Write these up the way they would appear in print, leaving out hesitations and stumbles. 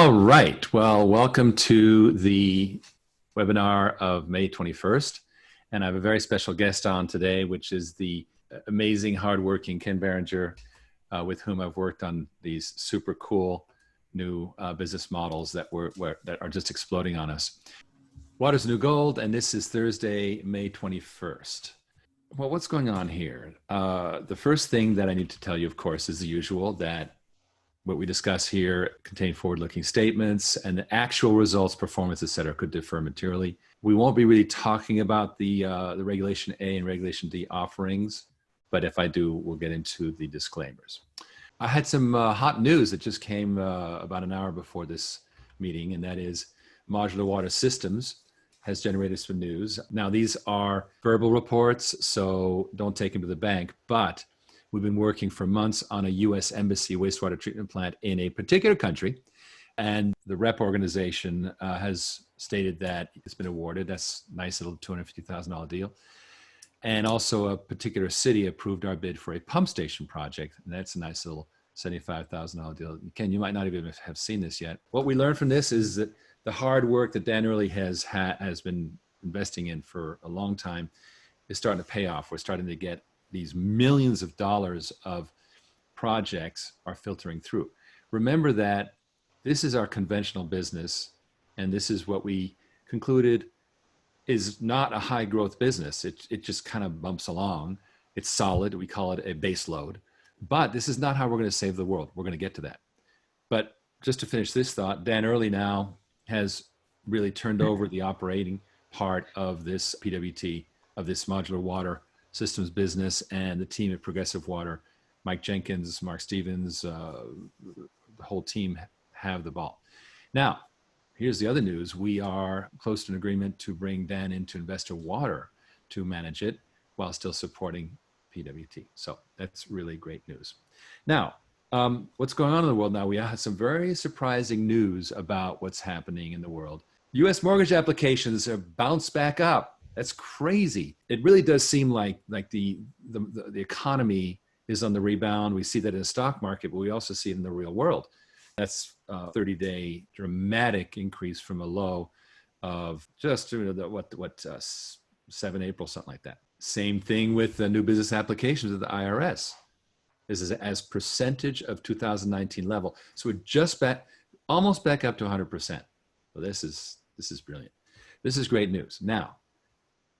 All right. Well, welcome to the webinar of May 21st. And I have a very special guest on today, which is the amazing, hardworking Ken Berenger, with whom I've worked on these super cool new business models that are just exploding on us. Water's New Gold, and this is Thursday, May 21st. Well, what's going on here? The first thing that I need to tell you, of course, is the usual, that what we discuss here contain forward-looking statements, and the actual results, performance, et cetera, could differ materially. We won't be really talking about the Regulation A and Regulation D offerings, but if I do, we'll get into the disclaimers. I had some hot news that just came about an hour before this meeting, and that is Modular Water Systems has generated some news. Now, these are verbal reports, so don't take them to the bank, but we've been working for months on a U.S. Embassy wastewater treatment plant in a particular country, and the rep organization has stated that it's been awarded. That's a nice little $250,000 deal. And also a particular city approved our bid for a pump station project, and that's a nice little $75,000 deal. Ken, you might not even have seen this yet. What we learned from this is that the hard work that Dan Early has been investing in for a long time is starting to pay off. We're starting to get these millions of dollars of projects are filtering through. Remember that this is our conventional business, and this is what we concluded is not a high growth business. It just kind of bumps along. It's solid. We call it a base load. But this is not how we're going to save the world. We're going to get to that. But just to finish this thought, Dan Early now has really turned over the operating part of this PWT, of this modular water systems business, and the team at Progressive Water, Mike Jenkins, Mark Stevens, the whole team have the ball. Now, here's the other news. We are close to an agreement to bring Dan into Investor Water to manage it while still supporting PWT. So that's really great news. Now, what's going on in the world now? We have some very surprising news about what's happening in the world. U.S. mortgage applications have bounced back up. That's crazy. It really does seem like the economy is on the rebound. We see that in the stock market, but we also see it in the real world. That's a 30-day dramatic increase from a low of just 7 April, something like that. Same thing with the new business applications of the IRS. This is as percentage of 2019 level. So we're just almost back up to 100%. So this is brilliant. This is great news. Now,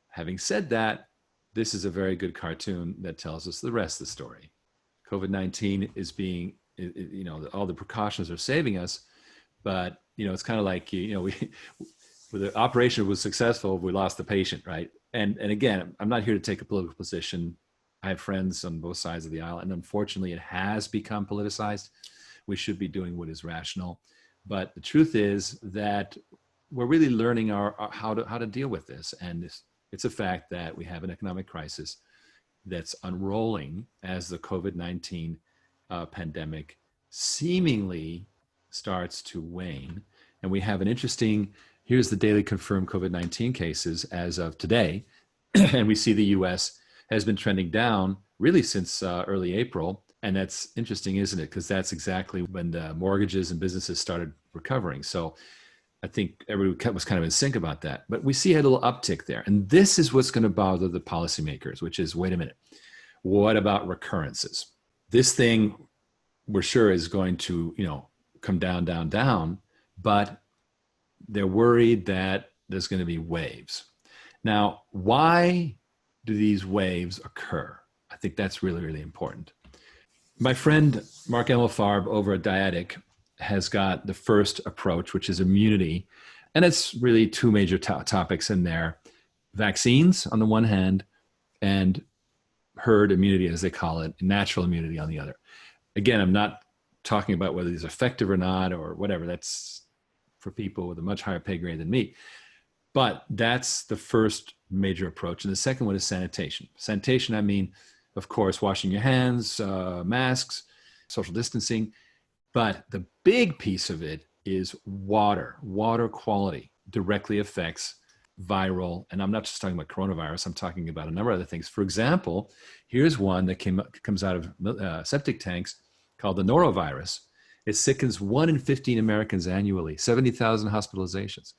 having said that, this is a very good cartoon that tells us the rest of the story. COVID-19 is being, all the precautions are saving us, but, it's kind of like, the operation was successful, we lost the patient, right? And again, I'm not here to take a political position. I have friends on both sides of the aisle, and unfortunately it has become politicized. We should be doing what is rational. But the truth is that we're really learning how to deal with this. And it's a fact that we have an economic crisis that's unrolling as the COVID-19 pandemic seemingly starts to wane. And we have an interesting, here's the daily confirmed COVID-19 cases as of today. And we see the US has been trending down really since early April. And that's interesting, isn't it? Because that's exactly when the mortgages and businesses started recovering. So I think everybody was kind of in sync about that. But we see a little uptick there. And this is what's going to bother the policymakers, which is, wait a minute, what about recurrences? This thing, we're sure, is going to, come down, down, down. But they're worried that there's going to be waves. Now, why do these waves occur? I think that's really, really important. My friend Mark Emelfarb over at Dyadic has got the first approach, which is immunity. And it's really two major topics in there. Vaccines on the one hand, and herd immunity, as they call it, natural immunity on the other. Again, I'm not talking about whether these are effective or not or whatever. That's for people with a much higher pay grade than me. But that's the first major approach. And the second one is sanitation. Sanitation, I mean, of course, washing your hands, masks, social distancing. But the big piece of it is water. Water quality directly affects viral, and I'm not just talking about coronavirus, I'm talking about a number of other things. For example, here's one that comes out of septic tanks called the norovirus. It sickens 1 in 15 Americans annually, 70,000 hospitalizations.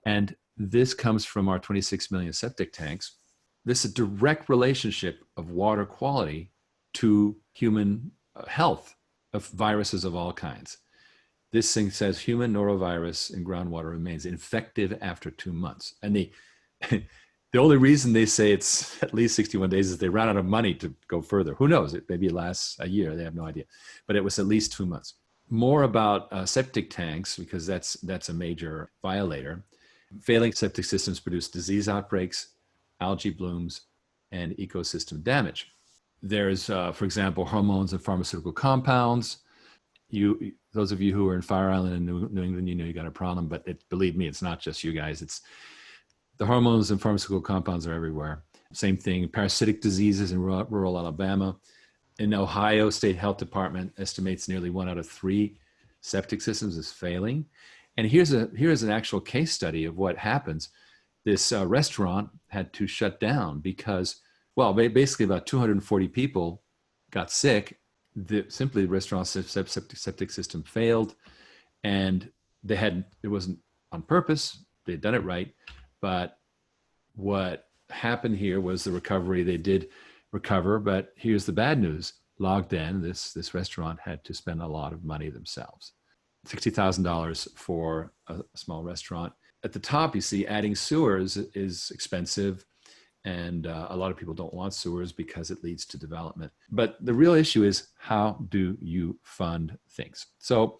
And this comes from our 26 million septic tanks. This is a direct relationship of water quality to human health of viruses of all kinds. This thing says human norovirus in groundwater remains infective after 2 months. And the only reason they say it's at least 61 days is they ran out of money to go further. Who knows? Maybe it lasts a year. They have no idea. But it was at least 2 months. More about septic tanks, because that's a major violator. Failing septic systems produce disease outbreaks, algae blooms, and ecosystem damage. There's, for example, hormones and pharmaceutical compounds. Those of you who are in Fire Island and New England, you got a problem, but believe me, it's not just you guys. It's the hormones and pharmaceutical compounds are everywhere. Same thing, parasitic diseases in rural Alabama. In Ohio, State Health Department estimates nearly 1 out of 3 septic systems is failing. And here's an actual case study of what happens. This restaurant had to shut down because, well, basically about 240 people got sick. Simply the restaurant's septic system failed, and it wasn't on purpose. They'd done it right. But what happened here was the recovery. They did recover, but here's the bad news. Logged in, this restaurant had to spend a lot of money themselves. $60,000 for a small restaurant. At the top, you see adding sewers is expensive, and a lot of people don't want sewers because it leads to development. But the real issue is, how do you fund things? So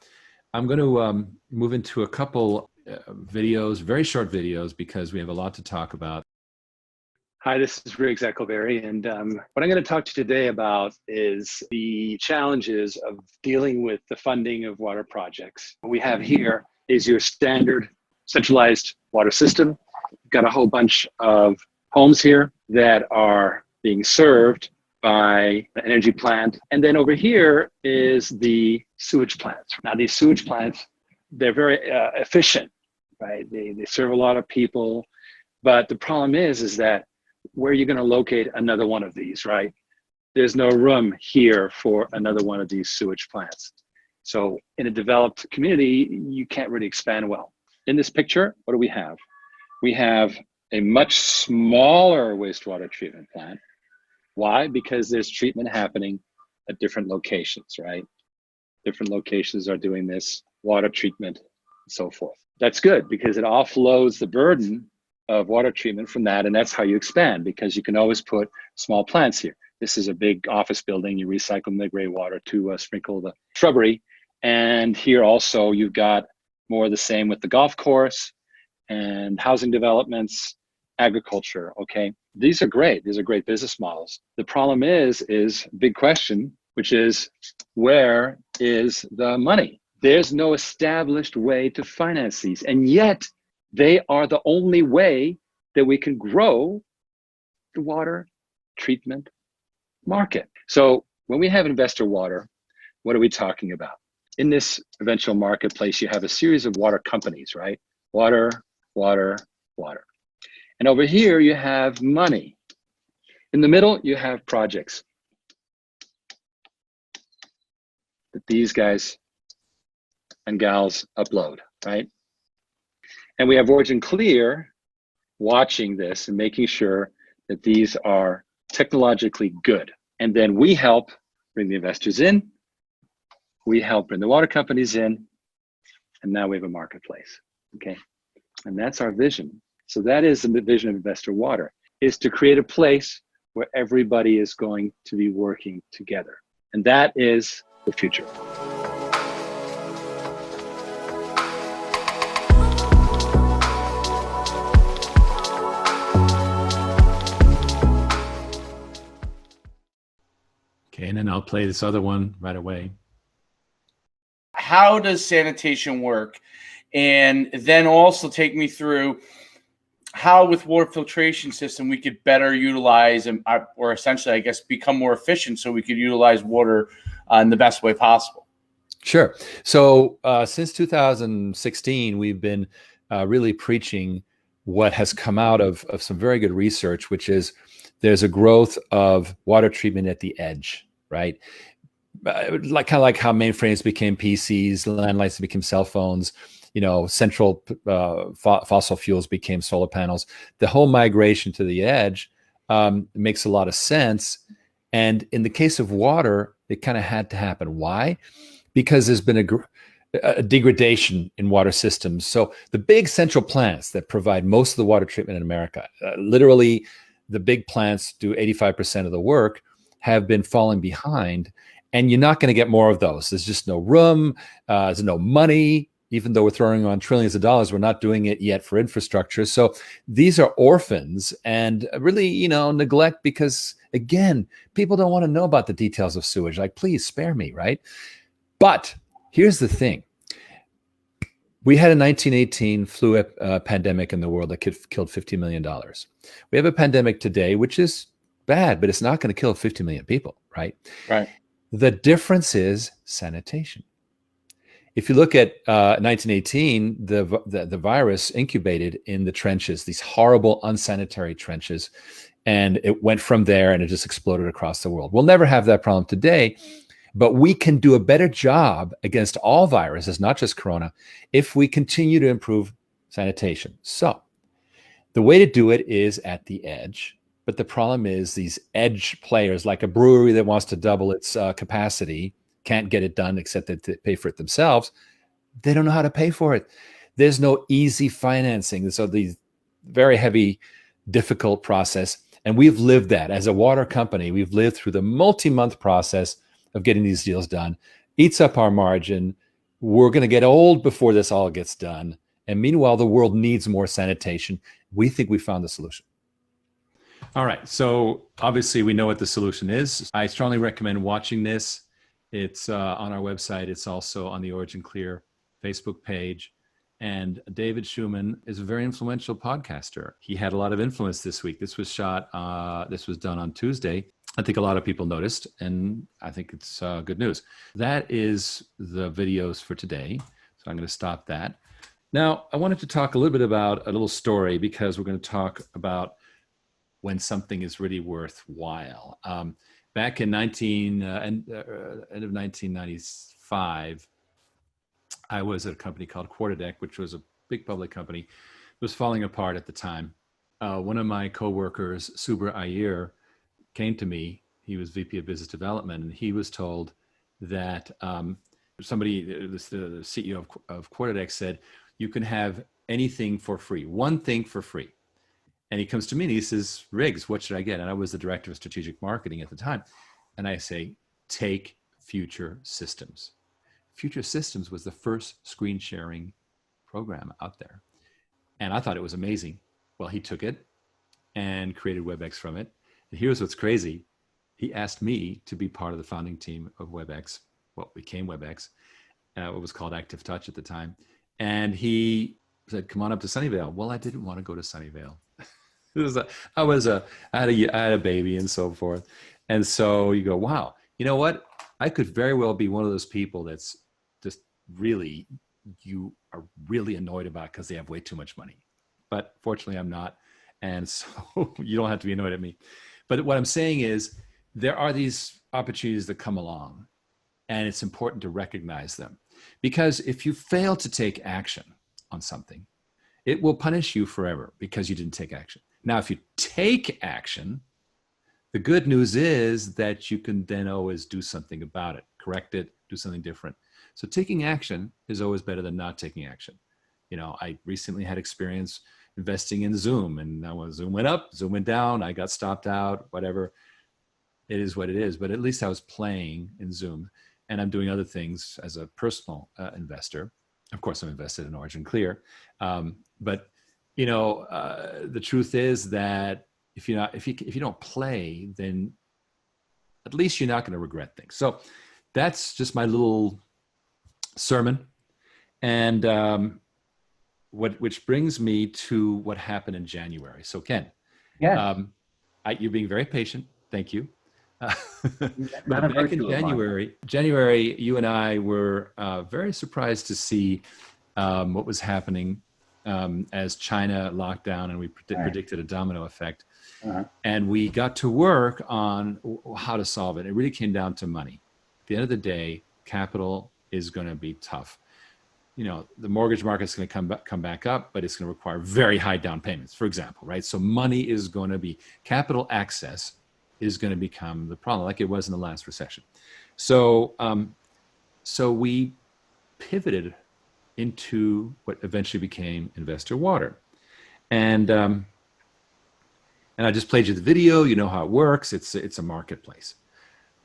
I'm going to move into a couple videos, very short videos, because we have a lot to talk about. Hi, this is Eckelberry, and what I'm going to talk to you today about is the challenges of dealing with the funding of water projects. What we have here is your standard centralized water system. We've got a whole bunch of homes here that are being served by an energy plant. And then over here is the sewage plants. Now, these sewage plants, they're very efficient, right? They serve a lot of people. But the problem is that where are you going to locate another one of these, right? There's no room here for another one of these sewage plants. So in a developed community, you can't really expand well. In this picture, what do we have? We have a much smaller wastewater treatment plant. Why? Because there's treatment happening at different locations, right? Different locations are doing this water treatment and so forth. That's good because it offloads the burden of water treatment from that, and that's how you expand, because you can always put small plants here. This is a big office building. You recycle the gray water to sprinkle the shrubbery. And here also you've got more of the same with the golf course and housing developments, agriculture, okay? These are great. These are great business models. The problem is big question, which is, where is the money? There's no established way to finance these, and yet they are the only way that we can grow the water treatment market. So when we have investor water, what are we talking about? In this eventual marketplace, you have a series of water companies, right? Water, water, water. And over here, you have money. In the middle, you have projects that these guys and gals upload, right? And we have OriginClear watching this and making sure that these are technologically good. And then we help bring the investors in, we help bring the water companies in, and now we have a marketplace, okay? And that's our vision. So that is the vision of Investor Water, is to create a place where everybody is going to be working together. And that is the future. Okay, and then I'll play this other one right away. How does sanitation work? And then also take me through how with water filtration system we could better utilize or essentially, I guess, become more efficient so we could utilize water in the best way possible. Sure. So since 2016, we've been really preaching what has come out of some very good research, which is there's a growth of water treatment at the edge, right? like kind of like how mainframes became PCs, landlines became cell phones, central fossil fuels became solar panels. The whole migration to the edge makes a lot of sense. And in the case of water, it kind of had to happen. Why? Because there's been a degradation in water systems. So the big central plants that provide most of the water treatment in America, literally the big plants do 85% of the work, have been falling behind. And you're not going to get more of those. There's just no room. There's no money. Even though we're throwing on trillions of dollars, we're not doing it yet for infrastructure. So these are orphans and really, neglect because, again, people don't want to know about the details of sewage. Like, please spare me, right? But here's the thing. We had a 1918 flu pandemic in the world that killed $50 million. We have a pandemic today, which is bad, but it's not going to kill 50 million people, right? Right. The difference is sanitation. If you look at 1918, the virus incubated in the trenches, these horrible unsanitary trenches, and it went from there and it just exploded across the world. We'll never have that problem today, but we can do a better job against all viruses, not just corona, if we continue to improve sanitation. So the way to do it is at the edge. But the problem is these edge players, like a brewery that wants to double its capacity, can't get it done except that they pay for it themselves. They don't know how to pay for it. There's no easy financing. So these very heavy, difficult process. And we've lived that as a water company. We've lived through the multi-month process of getting these deals done. Eats up our margin. We're going to get old before this all gets done. And meanwhile, the world needs more sanitation. We think we found the solution. All right. So obviously we know what the solution is. I strongly recommend watching this. It's on our website. It's also on the OriginClear Facebook page. And David Schumann is a very influential podcaster. He had a lot of influence this week. This was done on Tuesday. I think a lot of people noticed, and I think it's good news. That is the videos for today. So I'm going to stop that. Now, I wanted to talk a little bit about a little story because we're going to talk about when something is really worthwhile. Back in end of 1995, I was at a company called Quarterdeck, which was a big public company. It was falling apart at the time. One of my coworkers, Subra Iyer, came to me. He was VP of Business Development, and he was told that the CEO of Quarterdeck said, you can have anything for free, one thing for free. And he comes to me and he says, Riggs, what should I get? And I was the director of strategic marketing at the time. And I say, take Future Systems. Future Systems was the first screen sharing program out there. And I thought it was amazing. Well, he took it and created WebEx from it. And here's what's crazy. He asked me to be part of the founding team of WebEx, what became WebEx. It was called Active Touch at the time. And he said, come on up to Sunnyvale. Well, I didn't want to go to Sunnyvale. I had a baby and so forth. And so you go, wow, you know what? I could very well be one of those people that's just really, you are really annoyed about because they have way too much money. But fortunately, I'm not. And so you don't have to be annoyed at me. But what I'm saying is there are these opportunities that come along, and it's important to recognize them. Because if you fail to take action on something, it will punish you forever because you didn't take action. Now, if you take action, the good news is that you can then always do something about it, correct it, do something different. So taking action is always better than not taking action. I recently had experience investing in Zoom, and now when Zoom went up, Zoom went down, I got stopped out, whatever. It is what it is. But at least I was playing in Zoom, and I'm doing other things as a personal investor. Of course, I'm invested in OriginClear. But the truth is that if you don't play, then at least you're not going to regret things. So that's just my little sermon, and which brings me to what happened in January. So Ken, yeah, you're being very patient. Thank you. Back in January, you and I were very surprised to see what was happening as China locked down, and we predicted a domino effect. And we got to work on how to solve it. It really came down to money. the end of the day, capital is going to be tough. You know, the mortgage market is going to come back up, but it's going to require very high down payments, for example, right? So money is going to be, capital access is going to become the problem, like it was in the last recession. So, so we pivoted into what eventually became Investor Water. And I just played you the video. You know how it works. It's a marketplace.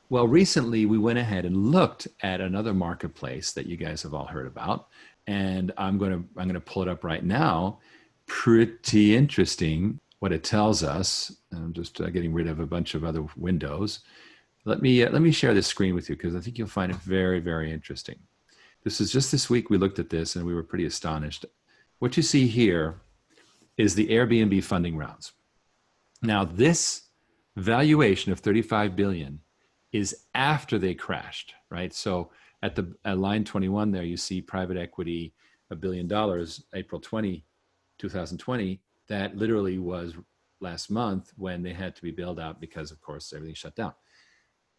Well, recently we went ahead and looked at another marketplace that you guys have all heard about, and I'm going to pull it up right now. Pretty interesting what it tells us. I'm just getting rid of a bunch of other windows. Let me share this screen with you because I think you'll find it very, very interesting. This is just this week we looked at this and we were pretty astonished. What you see here is the Airbnb funding rounds. Now, this valuation of 35 billion is after they crashed, right? So at line 21 there, you see private equity, $1 billion, April 2020. That literally was last month when they had to be bailed out because, of course, everything shut down.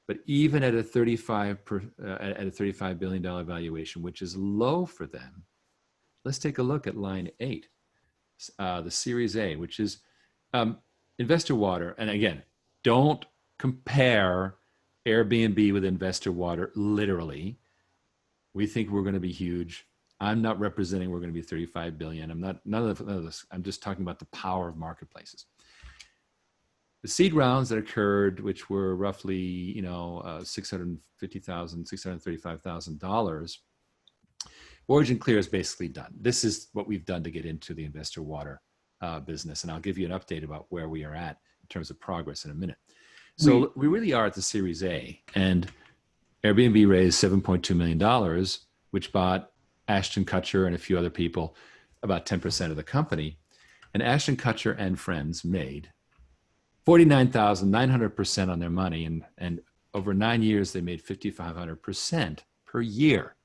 But even at a $35 billion valuation, which is low for them, let's take a look at line 8, the Series A, which is Investor Water. And again, don't compare Airbnb with Investor Water literally. We think we're going to be huge. I'm not representing we're going to be 35 billion. I'm not, none of this. I'm just talking about the power of marketplaces. The seed rounds that occurred, which were roughly, $650,000, $635,000, OriginClear is basically done. This is what we've done to get into the Investor Water business. And I'll give you an update about where we are at in terms of progress in a minute. So we really are at the Series A, and Airbnb raised $7.2 million, which bought Ashton Kutcher and a few other people about 10% of the company. And Ashton Kutcher and friends made 49,900% on their money. And over 9 years, they made 5,500% per year.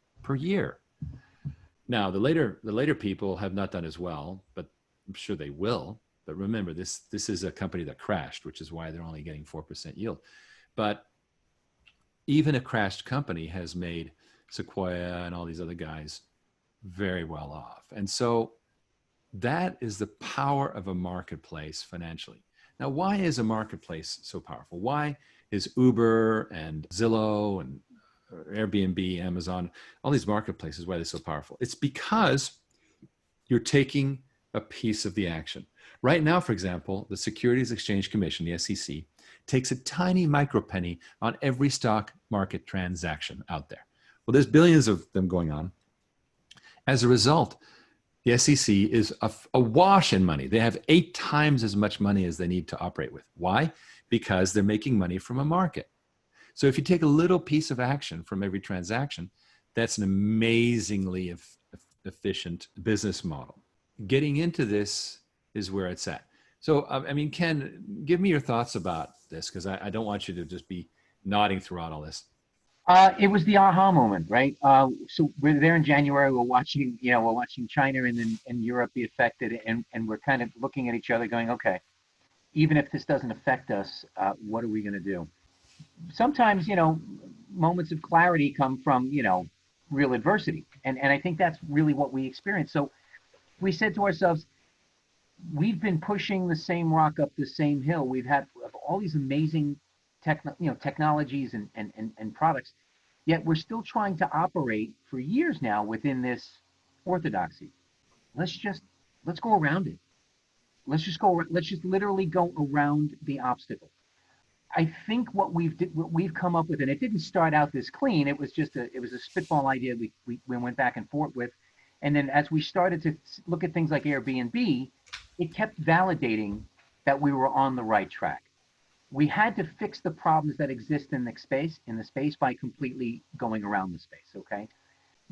Now, the later people have not done as well, but I'm sure they will. But remember, this is a company that crashed, which is why they're only getting 4% yield. But even a crashed company has made Sequoia and all these other guys very well off. And so that is the power of a marketplace financially. Now, why is a marketplace so powerful? Why is Uber and Zillow and Airbnb, Amazon, all these marketplaces, why they're so powerful? It's because you're taking a piece of the action. Right now, for example, the Securities Exchange Commission, the SEC, takes a tiny micropenny on every stock market transaction out there. Well, there's billions of them going on. As a result, the SEC is awash in money. They have 8 times as much money as they need to operate with. Why? Because they're making money from a market. So if you take a little piece of action from every transaction, that's an amazingly efficient business model. Getting into this is where it's at. So, Ken, give me your thoughts about this, because I don't want you to just be nodding throughout all this. It was the aha moment, right? So we're there in January. We're watching China and Europe be affected, and we're kind of looking at each other, going, okay, even if this doesn't affect us, what are we going to do? Sometimes, moments of clarity come from, real adversity, and I think that's really what we experienced. So we said to ourselves, we've been pushing the same rock up the same hill. We've had all these amazing technologies and products, yet we're still trying to operate for years now within this orthodoxy. Let's go around it. Let's just literally go around the obstacle. I think what we've come up with, and it didn't start out this clean. It was a spitball idea we went back and forth with. And then as we started to look at things like Airbnb, it kept validating that we were on the right track. We had to fix the problems that exist in the space by completely going around the space, okay?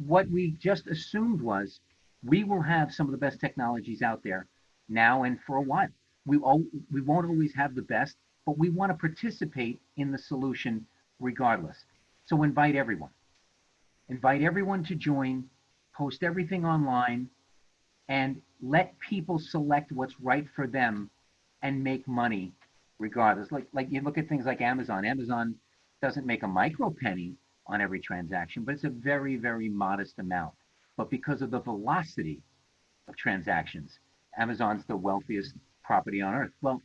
What we just assumed was we will have some of the best technologies out there now and for a while. We won't always have the best, but we want to participate in the solution regardless. So invite everyone. Invite everyone to join, post everything online, and let people select what's right for them and make money regardless. Like you look at things like Amazon. Amazon doesn't make a micro penny, on every transaction, but it's a very, very modest amount. But because of the velocity of transactions, Amazon's the wealthiest property on earth. Well,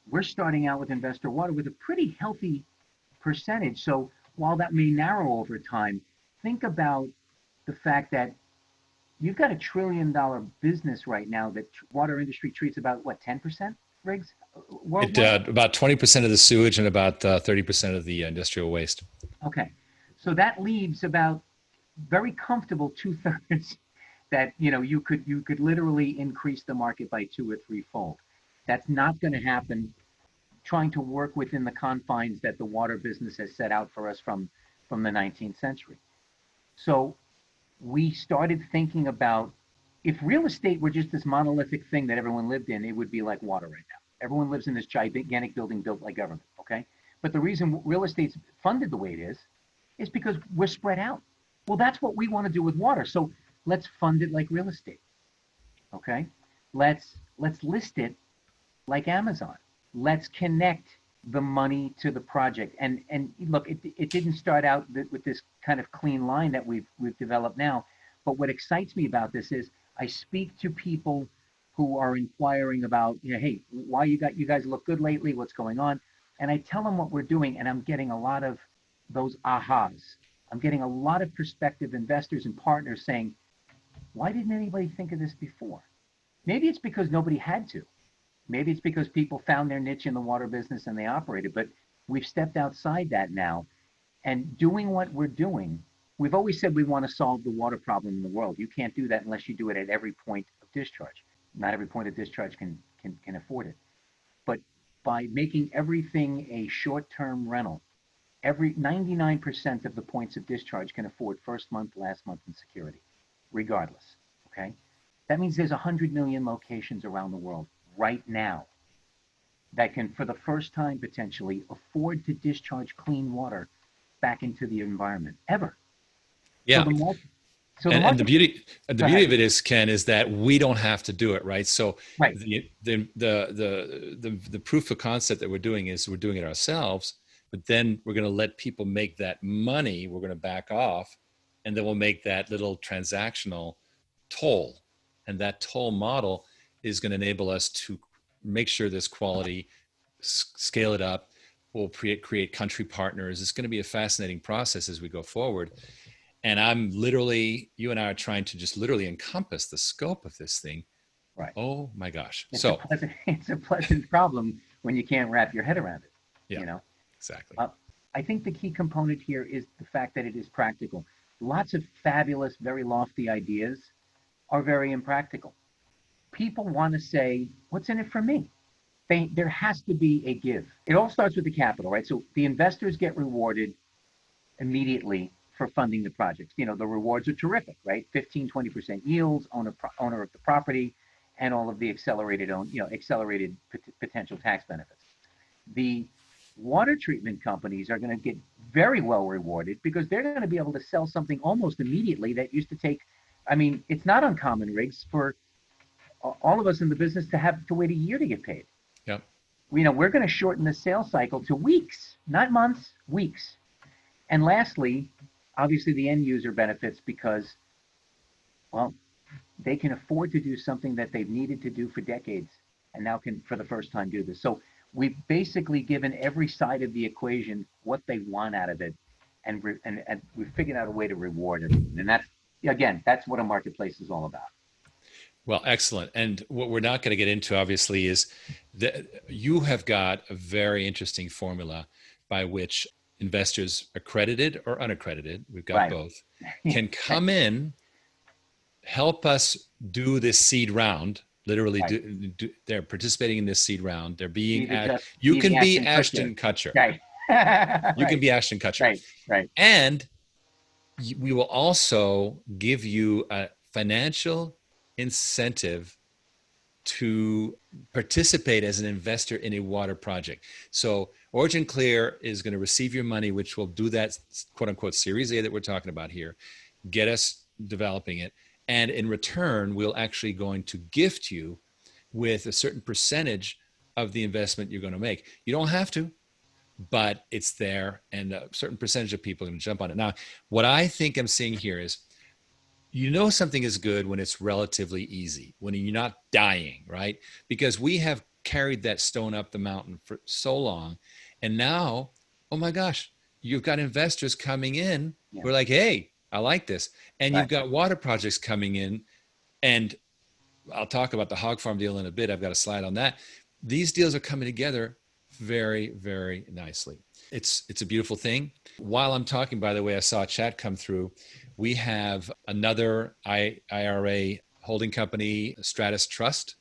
we're starting out with Investor Water with a pretty healthy percentage. So while that may narrow over time, think about the fact that you've got $1 trillion business right now that water industry treats about what, 10%, Riggs? About 20% of the sewage and about 30% of the industrial waste. Okay, so that leaves about very comfortable 2/3 that you could literally increase the market by 2 or 3-fold. That's not going to happen trying to work within the confines that the water business has set out for us from the 19th century. So we started thinking about, if real estate were just this monolithic thing that everyone lived in, it would be like water right now. Everyone lives in this gigantic building built like government, okay? But the reason real estate's funded the way it is because we're spread out. Well, that's what we want to do with water. So let's fund it like real estate, okay? Let's list it like Amazon. Let's connect the money to the project. And look, it didn't start out with this kind of clean line that we've developed now. But what excites me about this is I speak to people who are inquiring about, hey, why you guys look good lately? What's going on? And I tell them what we're doing, and I'm getting a lot of those ahas. I'm getting a lot of prospective investors and partners saying, why didn't anybody think of this before? Maybe it's because nobody had to. Maybe it's because people found their niche in the water business and they operated, but we've stepped outside that now. And doing what we're doing, we've always said we want to solve the water problem in the world. You can't do that unless you do it at every point of discharge. Not every point of discharge can afford it. But by making everything a short-term rental, every 99% of the points of discharge can afford first month, last month, and security, regardless, okay? That means there's 100 million locations around the world right now that can, for the first time potentially, afford to discharge clean water back into the environment, ever. Yeah. The beauty of it is, Ken, is that we don't have to do it, right? So right. the proof of concept that we're doing is we're doing it ourselves, but then we're going to let people make that money. We're going to back off, and then we'll make that little transactional toll. And that toll model is going to enable us to make sure this quality, scale it up. We'll create country partners. It's going to be a fascinating process as we go forward. And you and I are trying to just literally encompass the scope of this thing. Right. Oh my gosh. It's a pleasant problem when you can't wrap your head around it. Yeah, exactly. I think the key component here is the fact that it is practical. Lots of fabulous, very lofty ideas are very impractical. People want to say, what's in it for me? There has to be a give. It all starts with the capital, right? So the investors get rewarded immediately for funding the projects. The rewards are terrific, right? 15-20% yields, owner of the property, and all of the accelerated potential tax benefits. The water treatment companies are going to get very well rewarded because they're going to be able to sell something almost immediately that used to take, it's not uncommon, Riggs, for all of us in the business to have to wait a year to get paid. Yep. We're going to shorten the sales cycle to weeks, not months, weeks. And lastly, obviously the end user benefits because, well, they can afford to do something that they've needed to do for decades and now can, for the first time, do this. So we've basically given every side of the equation what they want out of it, and we've figured out a way to reward it. And that's what a marketplace is all about. Well, excellent. And what we're not going to get into, obviously, is that you have got a very interesting formula by which investors, accredited or unaccredited, we've got right. both, can come in, help us do this seed round. Literally, right. They're participating in this seed round. They're being you can be Ashton Kutcher. Right. You can be Ashton Kutcher. Right. And we will also give you a financial incentive to participate as an investor in a water project. So OriginClear is going to receive your money, which will do that quote unquote Series A that we're talking about here, get us developing it. And in return, we'll actually going to gift you with a certain percentage of the investment you're going to make. You don't have to, but it's there, and a certain percentage of people are going to jump on it. Now, what I think I'm seeing here is, something is good when it's relatively easy, when you're not dying, right? Because we have carried that stone up the mountain for so long. And now, oh my gosh, you've got investors coming in who are like, hey, I like this. And you've got water projects coming in. And I'll talk about the hog farm deal in a bit. I've got a slide on that. These deals are coming together very, very nicely. It's a beautiful thing. While I'm talking, by the way, I saw a chat come through. We have another IRA holding company, Stratus Trust,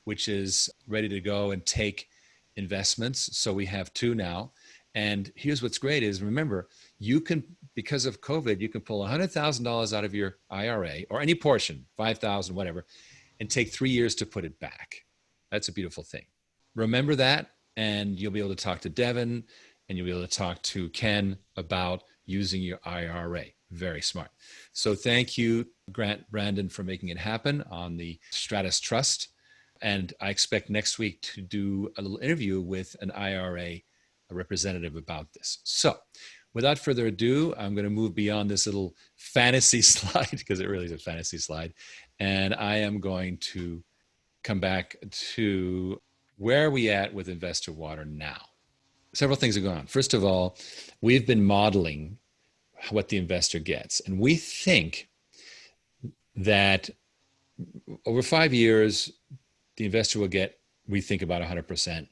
which is ready to go and take investments. So we have two now. And here's what's great is, remember, you can, because of COVID, you can pull $100,000 out of your IRA or any portion, 5,000, whatever, and take 3 years to put it back. That's a beautiful thing. Remember that, and you'll be able to talk to Devin, and you'll be able to talk to Ken about using your IRA. Very smart. So thank you, Brandon, for making it happen on the Stratus Trust. And I expect next week to do a little interview with an IRA representative about this. So without further ado, I'm going to move beyond this little fantasy slide, because it really is a fantasy slide. And I am going to come back to where are we at with Investor Water now. Several things are going on. First of all, we've been modeling what the investor gets. And we think that over 5 years, the investor will get, we think, about 100%.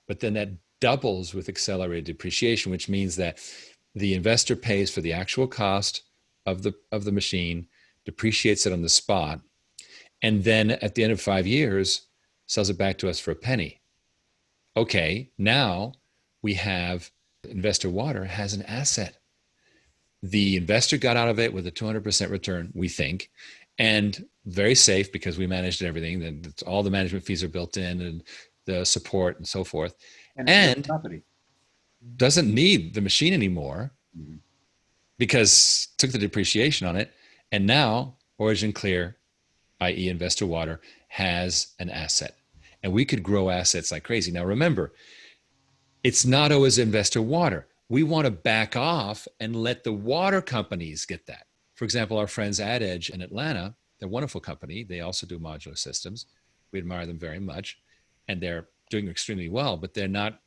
But then that doubles with accelerated depreciation, which means that the investor pays for the actual cost of the machine, depreciates it on the spot, and then at the end of 5 years, sells it back to us for a penny. Okay, now we have Investor Water has an asset. The investor got out of it with a 200% return, we think, and very safe because we managed everything. And all the management fees are built in, and the support and so forth. And doesn't need the machine anymore because took the depreciation on it. And now OriginClear, i.e. Investor Water, has an asset. And we could grow assets like crazy. Now remember, it's not always Investor Water. We want to back off and let the water companies get that. For example, our friends at Edge in Atlanta, they're a wonderful company. They also do modular systems. We admire them very much, and they're doing extremely well, but they're not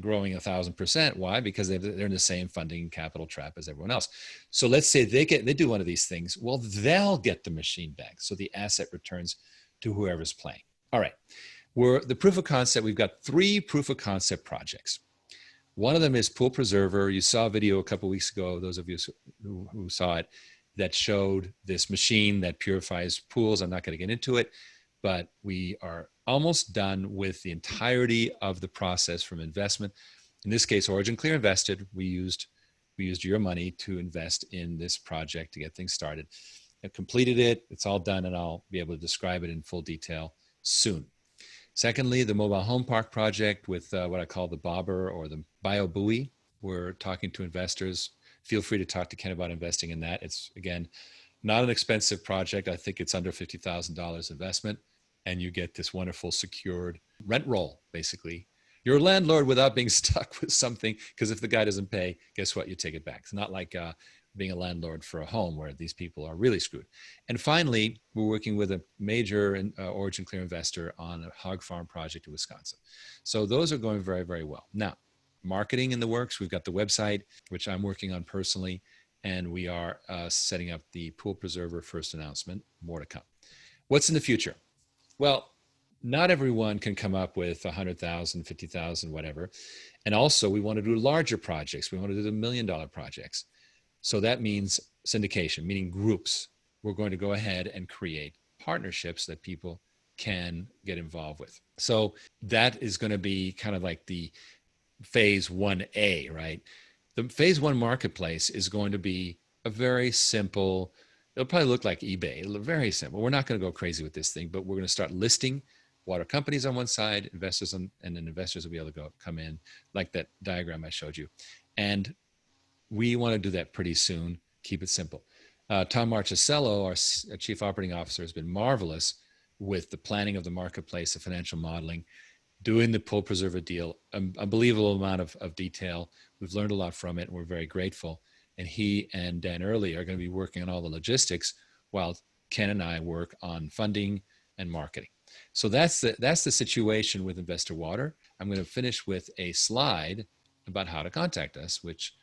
growing 1,000%. Why? Because they're in the same funding capital trap as everyone else. So let's say they do one of these things. Well, they'll get the machine back. So the asset returns to whoever's playing. All right. The proof of concept, we've got 3 proof of concept projects. One of them is Pool Preserver. You saw a video a couple of weeks ago, those of you who saw it, that showed this machine that purifies pools. I'm not going to get into it, but we are almost done with the entirety of the process from investment. In this case, OriginClear invested. We used your money to invest in this project to get things started. I've completed it. It's all done, and I'll be able to describe it in full detail soon. Secondly, the mobile home park project with what I call the bobber or the bio buoy. We're talking to investors. Feel free to talk to Ken about investing in that. It's, again, not an expensive project. I think it's under $50,000 investment, and you get this wonderful secured rent roll, basically. You're a landlord without being stuck with something, because if the guy doesn't pay, guess what? You take it back. It's not like being a landlord for a home where these people are really screwed. And finally, we're working with a major OriginClear investor on a hog farm project in Wisconsin. So those are going very, very well. Now, marketing in the works. We've got the website, which I'm working on personally, and we are setting up the Pool Preserver first announcement. More to come. What's in the future? Well, not everyone can come up with 100,000, 50,000, whatever. And also, we want to do larger projects. We want to do the $1 million projects. So that means syndication, meaning groups. We're going to go ahead and create partnerships that people can get involved with. So that is going to be kind of like the phase 1A, right? The phase 1 marketplace is going to be a very simple, it'll probably look like eBay. It'll look very simple. We're not going to go crazy with this thing, but we're going to start listing water companies on one side, investors on, and then investors will be able to come in, like that diagram I showed you. And we want to do that pretty soon. Keep it simple. Tom Marchicello, our Chief Operating Officer, has been marvelous with the planning of the marketplace, the financial modeling. doing the pull preserver deal, unbelievable amount of detail. We've learned a lot from it, and we're very grateful. And he and Dan Early are going to be working on all the logistics while Ken and I work on funding and marketing. So that's the situation with Investor Water. I'm going to finish with a slide about how to contact us, which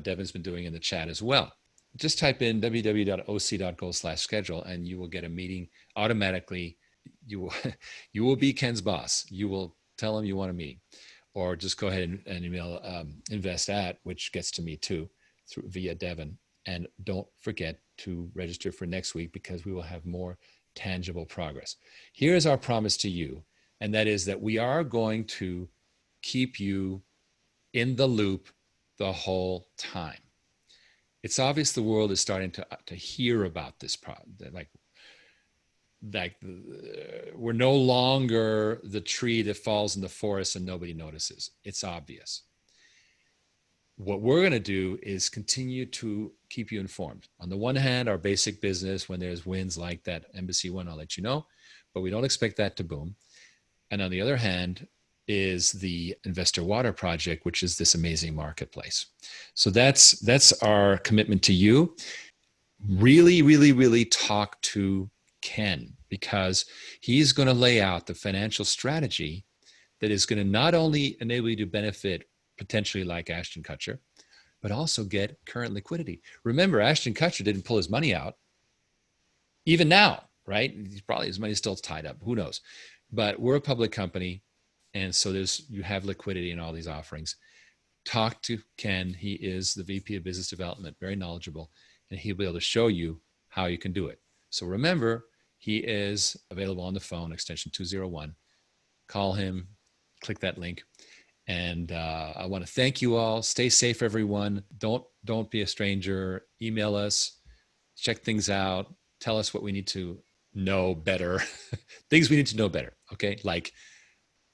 Devin's been doing in the chat as well. Just type in www.oc.gold/schedule and you will get a meeting automatically. You will be Ken's boss. You will tell him you want a meeting, or just go ahead and email invest at, which gets to me too, via Devin. And don't forget to register for next week, because we will have more tangible progress. Here is our promise to you, and that is that we are going to keep you in the loop the whole time. It's obvious the world is starting to hear about this problem. Like we're no longer the tree that falls in the forest and nobody notices. It's obvious. What we're going to do is continue to keep you informed. On the one hand, our basic business, when there's wins like that Embassy one, I'll let you know, but we don't expect that to boom. And on the other hand is the Investor Water project, which is this amazing marketplace. So that's our commitment to you. Really, really, really talk to Ken, because he's going to lay out the financial strategy that is going to not only enable you to benefit potentially like Ashton Kutcher, but also get current liquidity. Remember, Ashton Kutcher didn't pull his money out. Even now, right? Probably his money's still tied up. Who knows? But we're a public company, and so you have liquidity in all these offerings. Talk to Ken. He is the VP of Business Development, very knowledgeable, and he'll be able to show you how you can do it. So remember, he is available on the phone, extension 201. Call him, click that link. And I want to thank you all. Stay safe, everyone. Don't be a stranger. Email us, check things out, tell us what we need to know better, things we need to know better. Okay, like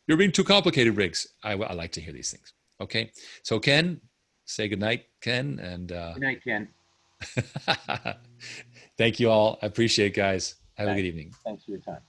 you're being too complicated, Riggs. I like to hear these things. Okay, so Ken, say good night, Ken, and Good night, Ken. thank you all. I appreciate it, guys. Have a good evening. Thanks for your time.